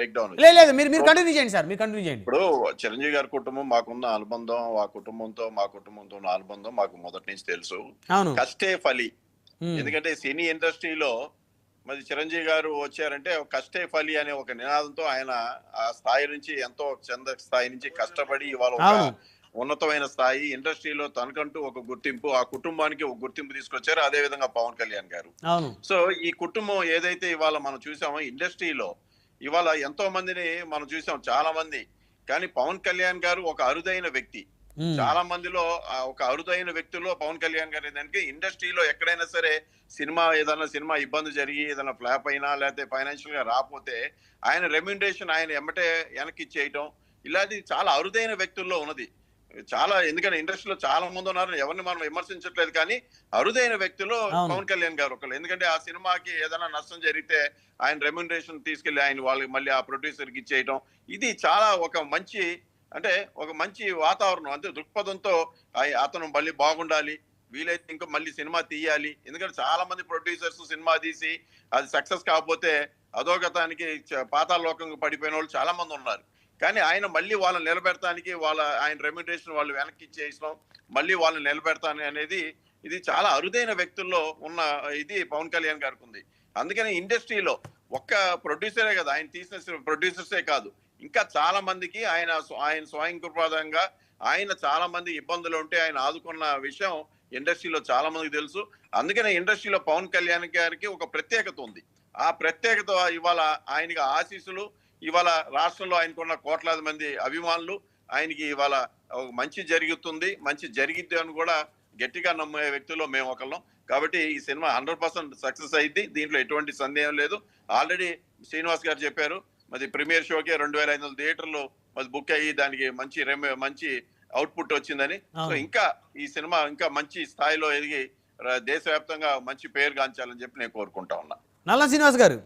Break down లేదు వచ్చింది. లేదు, మీరు కంటిన్యూ చేయండి సార్, మీరు కంటిన్యూ చేయండి. ఇప్పుడు చిరంజీవి గారి కుటుంబం మాకున్న అనుబంధం, ఆ కుటుంబంతో మా కుటుంబంతో ఉన్న అనుబంధం మాకు మొదటి నుంచి తెలుసు. అవును. కష్టే ఫలి. ఎందుకంటే సినీ ఇండస్ట్రీలో మరి చిరంజీవి గారు వచ్చారంటే కష్టే ఫలి అనే ఒక నినాదంతో ఆయన ఆ స్థాయి నుంచి ఎంతో చంద స్థాయి నుంచి కష్టపడి ఇవాళ ఒక ఉన్నతమైన స్థాయి ఇండస్ట్రీలో తనకంటూ ఒక గుర్తింపు, ఆ కుటుంబానికి ఒక గుర్తింపు తీసుకొచ్చారు. అదే విధంగా పవన్ కళ్యాణ్ గారు. సో ఈ కుటుంబం ఏదైతే ఇవాళ మనం చూసామో ఇండస్ట్రీలో ఇవాళ ఎంతో మందిని మనం చూసాం, చాలా మంది. కానీ పవన్ కళ్యాణ్ గారు ఒక అరుదైన వ్యక్తి. చాలా మందిలో ఒక అరుదైన వ్యక్తుల్లో పవన్ కళ్యాణ్ గారు ఏంటంటే ఇండస్ట్రీలో ఎక్కడైనా సరే ఏదైనా సినిమా ఇబ్బంది జరిగి ఏదైనా ఫ్లాప్ అయినా లేకపోతే ఫైనాన్షియల్ గా రాకపోతే ఆయన రెమ్యునరేషన్ ఆయన ఎమ్మటే వెనక్కి ఇచ్చేయటం ఇలాంటి చాలా అరుదైన వ్యక్తుల్లో ఉన్నది. చాలా, ఎందుకంటే ఇండస్ట్రీలో చాలా మంది ఉన్నారు, ఎవరిని మనం విమర్శించట్లేదు, కానీ అరుదైన వ్యక్తులు పవన్ కళ్యాణ్ గారు ఒకళ్ళు. ఎందుకంటే ఆ సినిమాకి ఏదైనా నష్టం జరిగితే ఆయన రెమ్యునరేషన్ తీసుకెళ్లి ఆయన వాళ్ళకి మళ్ళీ ఆ ప్రొడ్యూసర్ కి ఇచ్చేయటం, ఇది చాలా ఒక మంచి, అంటే ఒక మంచి వాతావరణం, అంటే దృక్పథంతో అతను మళ్ళీ బాగుండాలి, వీలైతే ఇంకా మళ్ళీ సినిమా తీయాలి. ఎందుకంటే చాలా మంది ప్రొడ్యూసర్స్ సినిమా తీసి అది సక్సెస్ కాకపోతే అధోగతానికి పాతాళ లోకంగా పడిపోయిన వాళ్ళు చాలా మంది ఉన్నారు. కానీ ఆయన మళ్ళీ వాళ్ళని నిలబెడతానికి ఆయన రెమ్యునరేషన్ వాళ్ళు వెనక్కి ఇచ్చేయడం, మళ్ళీ వాళ్ళని నిలబెడతాను అనేది ఇది చాలా అరుదైన వ్యక్తుల్లో ఉన్న ఇది పవన్ కళ్యాణ్ గారికి ఉంది. అందుకని ఇండస్ట్రీలో ఒక్క ప్రొడ్యూసరే కదా, ఆయన తీసిన ప్రొడ్యూసర్సే కాదు, ఇంకా చాలా మందికి ఆయన స్వయం కృపాదంగా ఆయన చాలా మంది ఇబ్బందులు ఉంటే ఆయన ఆదుకున్న విషయం ఇండస్ట్రీలో చాలా మందికి తెలుసు. అందుకనే ఇండస్ట్రీలో పవన్ కళ్యాణ్ గారికి ఒక ప్రత్యేకత ఉంది. ఆ ప్రత్యేకత ఇవాళ ఆయనకి ఆశీస్సులు, ఇవాళ రాష్ట్రంలో ఆయనకున్న కోట్లాది మంది అభిమానులు, ఆయనకి ఇవాళ మంచి జరుగుతుంది, మంచి జరిగిద్ది అని కూడా గట్టిగా నమ్మే వ్యక్తుల్లో మేము ఒకళ్ళం. కాబట్టి ఈ సినిమా 100% సక్సెస్ అయింది, దీంట్లో ఎటువంటి సందేహం లేదు. ఆల్రెడీ శ్రీనివాస్ గారు చెప్పారు, మరి ప్రీమియర్ షోకే 2500 థియేటర్లు మరి బుక్ అయ్యి దానికి మంచి అవుట్పుట్ వచ్చిందని. సో ఇంకా ఈ సినిమా ఇంకా మంచి స్థాయిలో ఎదిగి దేశవ్యాప్తంగా మంచి పేరు గాంచాలని చెప్పి నేను కోరుకుంటా ఉన్నా. నల్ల శ్రీనివాస్ గారు.